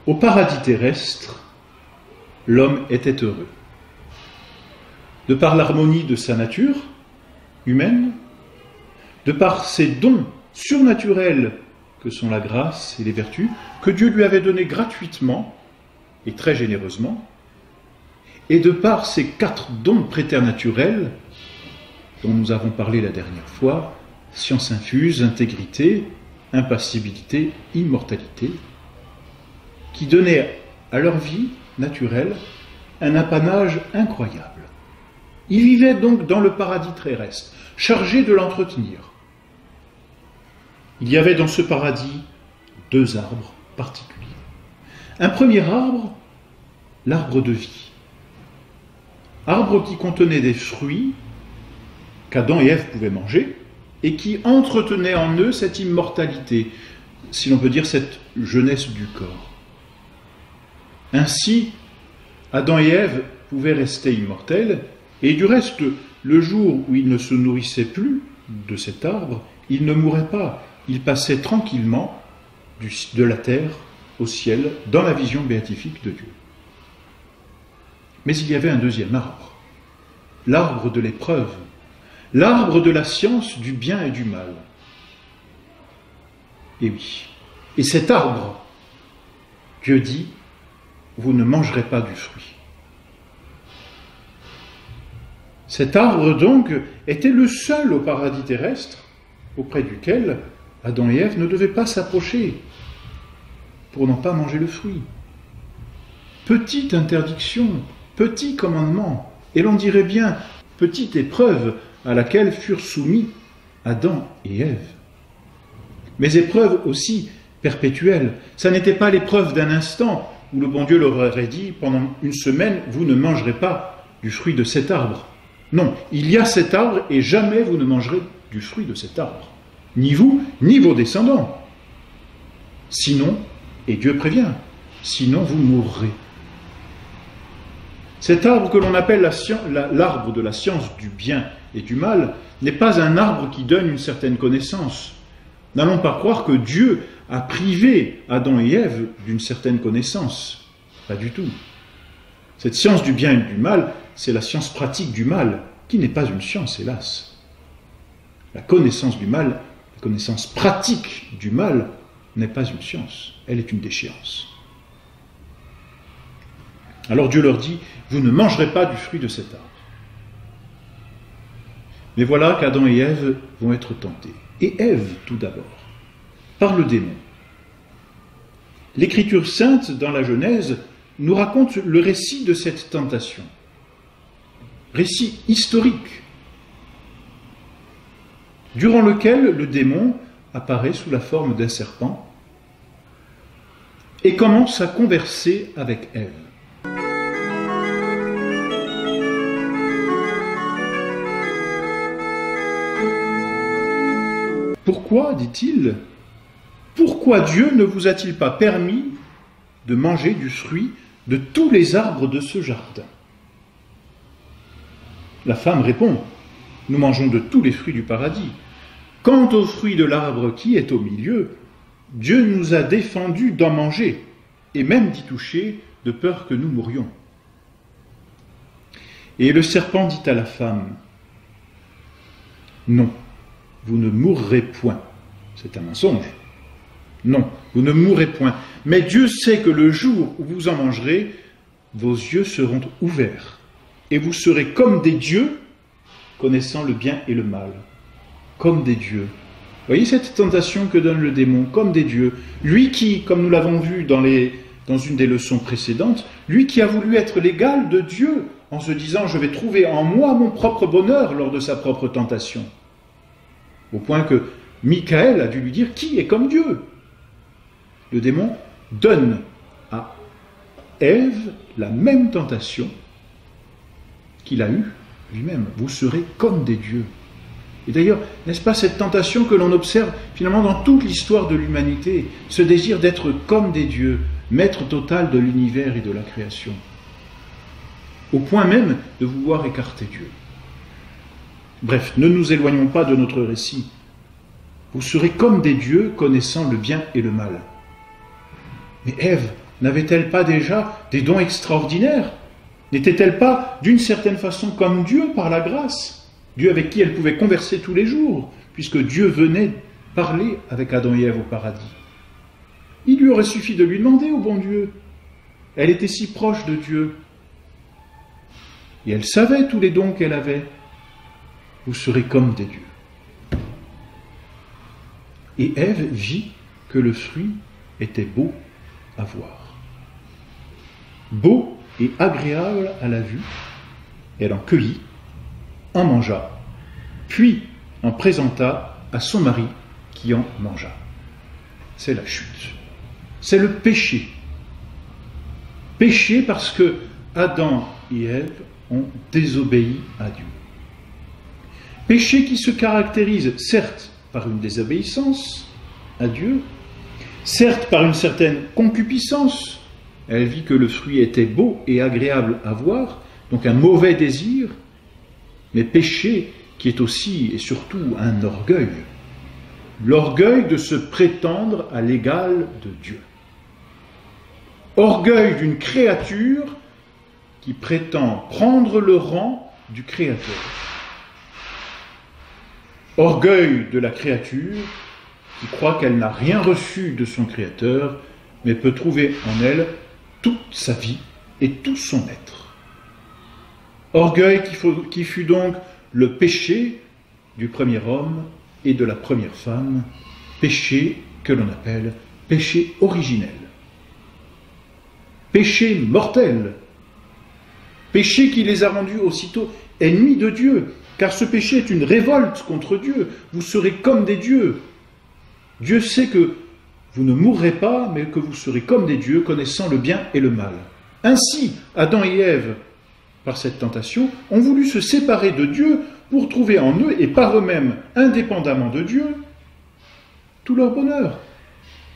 Au paradis terrestre, l'homme était heureux. De par l'harmonie de sa nature humaine, de par ses dons surnaturels que sont la grâce et les vertus, que Dieu lui avait donnés gratuitement et très généreusement, et de par ces 4 dons préternaturels dont nous avons parlé la dernière fois, science infuse, intégrité, impassibilité, immortalité, qui donnaient à leur vie naturelle un apanage incroyable. Ils vivaient donc dans le paradis terrestre, chargés de l'entretenir. Il y avait dans ce paradis 2 arbres particuliers. Un premier arbre, l'arbre de vie. Arbre qui contenait des fruits qu'Adam et Ève pouvaient manger et qui entretenait en eux cette immortalité, si l'on peut dire cette jeunesse du corps. Ainsi, Adam et Ève pouvaient rester immortels, et du reste, le jour où ils ne se nourrissaient plus de cet arbre, ils ne mouraient pas, ils passaient tranquillement de la terre au ciel, dans la vision béatifique de Dieu. Mais il y avait un deuxième arbre, l'arbre de l'épreuve, l'arbre de la science du bien et du mal. Et oui, et cet arbre, Dieu dit, vous ne mangerez pas du fruit. Cet arbre donc était le seul au paradis terrestre auprès duquel Adam et Ève ne devaient pas s'approcher pour n'en pas manger le fruit. Petite interdiction, petit commandement, et l'on dirait bien petite épreuve à laquelle furent soumis Adam et Ève. Mais épreuve aussi perpétuelle. Ça n'était pas l'épreuve d'un instant où le bon Dieu leur aurait dit pendant 1 semaine, vous ne mangerez pas du fruit de cet arbre. Non, il y a cet arbre et jamais vous ne mangerez du fruit de cet arbre. Ni vous, ni vos descendants. Sinon, et Dieu prévient, sinon vous mourrez. Cet arbre que l'on appelle l'arbre de la science du bien et du mal n'est pas un arbre qui donne une certaine connaissance. N'allons pas croire que Dieu a privé Adam et Ève d'une certaine connaissance. Pas du tout. Cette science du bien et du mal, c'est la science pratique du mal, qui n'est pas une science, hélas. La connaissance du mal, la connaissance pratique du mal, n'est pas une science, elle est une déchéance. Alors Dieu leur dit, vous ne mangerez pas du fruit de cet arbre. Mais voilà qu'Adam et Ève vont être tentés. Et Ève, tout d'abord, par le démon. L'Écriture sainte, dans la Genèse, nous raconte le récit de cette tentation. Récit historique, durant lequel le démon apparaît sous la forme d'un serpent et commence à converser avec Ève. Pourquoi, dit-il, pourquoi Dieu ne vous a-t-il pas permis de manger du fruit de tous les arbres de ce jardin? La femme répond, nous mangeons de tous les fruits du paradis. Quant au fruit de l'arbre qui est au milieu, Dieu nous a défendu d'en manger, et même d'y toucher, de peur que nous mourions. Et le serpent dit à la femme, non, vous ne mourrez point. C'est un mensonge. Non, vous ne mourrez point. Mais Dieu sait que le jour où vous en mangerez, vos yeux seront ouverts, et vous serez comme des dieux, connaissant le bien et le mal. Comme des dieux. Voyez cette tentation que donne le démon, comme des dieux. Lui qui, comme nous l'avons vu dans une des leçons précédentes, lui qui a voulu être l'égal de Dieu, en se disant « je vais trouver en moi mon propre bonheur » lors de sa propre tentation. Au point que Michael a dû lui dire « qui est comme Dieu ?» Le démon donne à Ève la même tentation qu'il a eue lui-même. Vous serez comme des dieux. Et d'ailleurs, n'est-ce pas cette tentation que l'on observe finalement dans toute l'histoire de l'humanité, ce désir d'être comme des dieux, maître total de l'univers et de la création, au point même de vouloir écarter Dieu. Bref, ne nous éloignons pas de notre récit. Vous serez comme des dieux connaissant le bien et le mal. Mais Ève n'avait-elle pas déjà des dons extraordinaires? N'était-elle pas d'une certaine façon comme Dieu par la grâce? Dieu avec qui elle pouvait converser tous les jours, puisque Dieu venait parler avec Adam et Ève au paradis. Il lui aurait suffi de lui demander au bon Dieu. Elle était si proche de Dieu. Et elle savait tous les dons qu'elle avait. Vous serez comme des dieux. Et Ève vit que le fruit était beau à voir. Beau et agréable à la vue. Elle en cueillit, en mangea, puis en présenta à son mari qui en mangea. C'est la chute. C'est le péché. Péché parce que Adam et Ève ont désobéi à Dieu. Péché qui se caractérise certes par une désobéissance à Dieu, certes par une certaine concupiscence. Elle vit que le fruit était beau et agréable à voir, donc un mauvais désir, mais péché qui est aussi et surtout un orgueil. L'orgueil de se prétendre à l'égal de Dieu. Orgueil d'une créature qui prétend prendre le rang du Créateur. Orgueil de la créature qui croit qu'elle n'a rien reçu de son Créateur, mais peut trouver en elle toute sa vie et tout son être. Orgueil qui fut donc le péché du premier homme et de la première femme, péché que l'on appelle péché originel. Péché mortel, péché qui les a rendus aussitôt ennemis de Dieu, car ce péché est une révolte contre Dieu. Vous serez comme des dieux. Dieu sait que vous ne mourrez pas, mais que vous serez comme des dieux, connaissant le bien et le mal. Ainsi, Adam et Ève, par cette tentation, ont voulu se séparer de Dieu pour trouver en eux, et par eux-mêmes, indépendamment de Dieu, tout leur bonheur,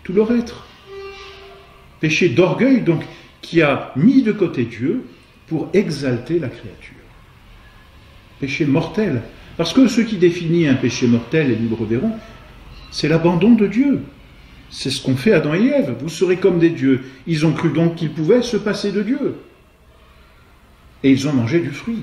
tout leur être. Péché d'orgueil, donc, qui a mis de côté Dieu pour exalter la créature. Péché mortel, parce que ce qui définit un péché mortel, et nous le reverrons, c'est l'abandon de Dieu. C'est ce qu'ont fait Adam et Ève. Vous serez comme des dieux. Ils ont cru donc qu'ils pouvaient se passer de Dieu. Et ils ont mangé du fruit.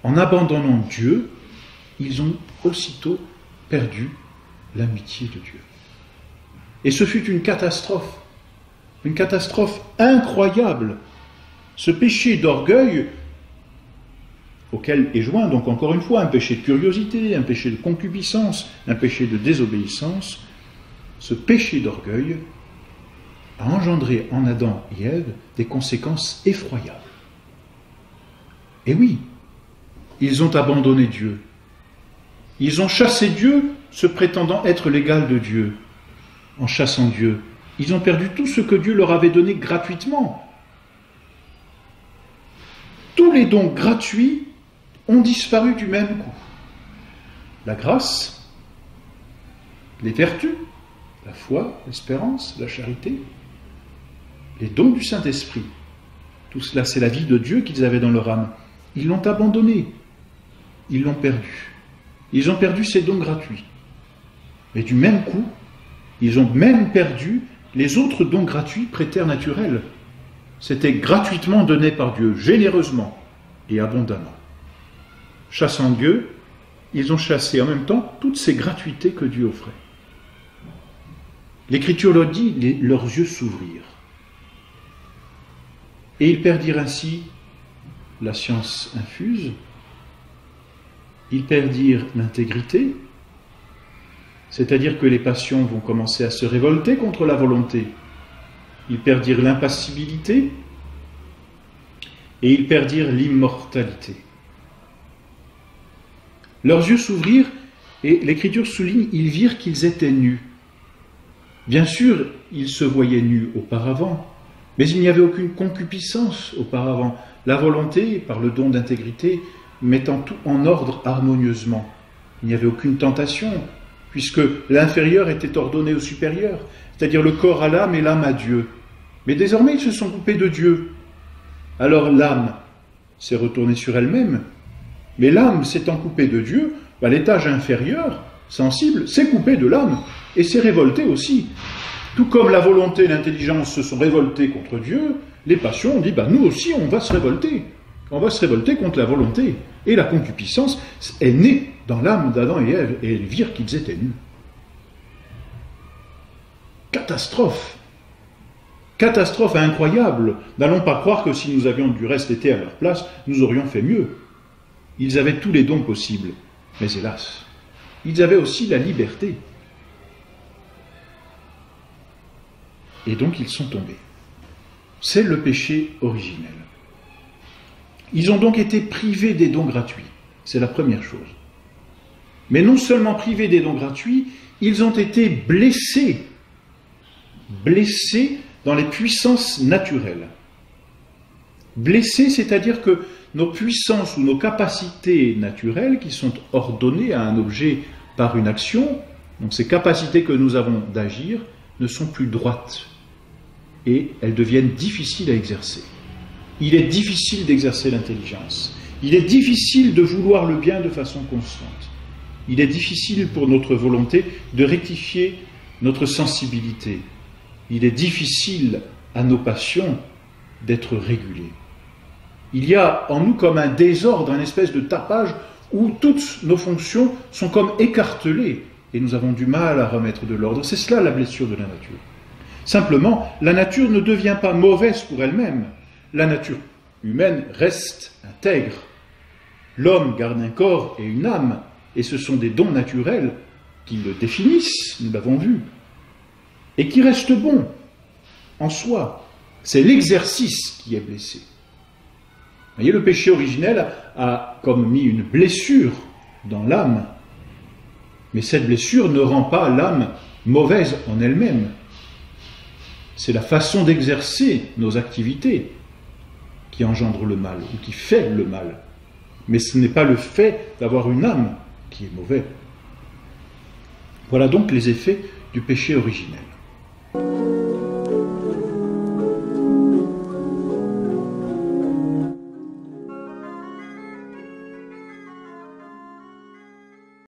En abandonnant Dieu, ils ont aussitôt perdu l'amitié de Dieu. Et ce fut une catastrophe incroyable. Ce péché d'orgueil, auquel est joint donc encore une fois un péché de curiosité, un péché de concupiscence, un péché de désobéissance, ce péché d'orgueil a engendré en Adam et Ève des conséquences effroyables. Et oui, ils ont abandonné Dieu. Ils ont chassé Dieu, se prétendant être l'égal de Dieu. En chassant Dieu, ils ont perdu tout ce que Dieu leur avait donné gratuitement. Tous les dons gratuits ont disparu du même coup. La grâce, les vertus, la foi, l'espérance, la charité, les dons du Saint-Esprit. Tout cela, c'est la vie de Dieu qu'ils avaient dans leur âme. Ils l'ont abandonné, ils l'ont perdu. Ils ont perdu ces dons gratuits. Et du même coup, ils ont même perdu les autres dons gratuits préternaturels. C'était gratuitement donné par Dieu, généreusement et abondamment. Chassant Dieu, ils ont chassé en même temps toutes ces gratuités que Dieu offrait. L'Écriture leur dit, leurs yeux s'ouvrirent. Et ils perdirent ainsi la science infuse, ils perdirent l'intégrité, c'est-à-dire que les passions vont commencer à se révolter contre la volonté. Ils perdirent l'impassibilité et ils perdirent l'immortalité. Leurs yeux s'ouvrirent et l'Écriture souligne, ils virent qu'ils étaient nus. Bien sûr, ils se voyaient nus auparavant, mais il n'y avait aucune concupiscence auparavant. La volonté, par le don d'intégrité, mettant tout en ordre harmonieusement. Il n'y avait aucune tentation, puisque l'inférieur était ordonné au supérieur, c'est-à-dire le corps à l'âme et l'âme à Dieu. Mais désormais, ils se sont coupés de Dieu. Alors l'âme s'est retournée sur elle-même, mais l'âme s'étant coupée de Dieu, l'étage inférieur, sensible, s'est coupé de l'âme et s'est révolté aussi. Tout comme la volonté et l'intelligence se sont révoltées contre Dieu, les passions ont dit, nous aussi on va se révolter. On va se révolter contre la volonté. Et la concupiscence est née dans l'âme d'Adam et Ève, et elles virent qu'ils étaient nus. Catastrophe! Catastrophe incroyable! N'allons pas croire que si nous avions du reste été à leur place, nous aurions fait mieux. Ils avaient tous les dons possibles, mais hélas, ils avaient aussi la liberté. Et donc ils sont tombés. C'est le péché originel. Ils ont donc été privés des dons gratuits. C'est la première chose. Mais non seulement privés des dons gratuits, ils ont été blessés. Blessés dans les puissances naturelles. Blessés, c'est-à-dire que nos puissances ou nos capacités naturelles, qui sont ordonnées à un objet par une action, donc ces capacités que nous avons d'agir, ne sont plus droites. Et elles deviennent difficiles à exercer. Il est difficile d'exercer l'intelligence. Il est difficile de vouloir le bien de façon constante. Il est difficile pour notre volonté de rectifier notre sensibilité. Il est difficile à nos passions d'être régulées. Il y a en nous comme un désordre, une espèce de tapage où toutes nos fonctions sont comme écartelées et nous avons du mal à remettre de l'ordre. C'est cela la blessure de la nature. Simplement, la nature ne devient pas mauvaise pour elle-même. La nature humaine reste intègre. L'homme garde un corps et une âme, et ce sont des dons naturels qui le définissent, nous l'avons vu, et qui restent bons en soi. C'est l'exercice qui est blessé. Vous voyez, le péché originel a comme mis une blessure dans l'âme, mais cette blessure ne rend pas l'âme mauvaise en elle-même. C'est la façon d'exercer nos activités qui engendre le mal, ou qui fait le mal. Mais ce n'est pas le fait d'avoir une âme qui est mauvais. Voilà donc les effets du péché originel.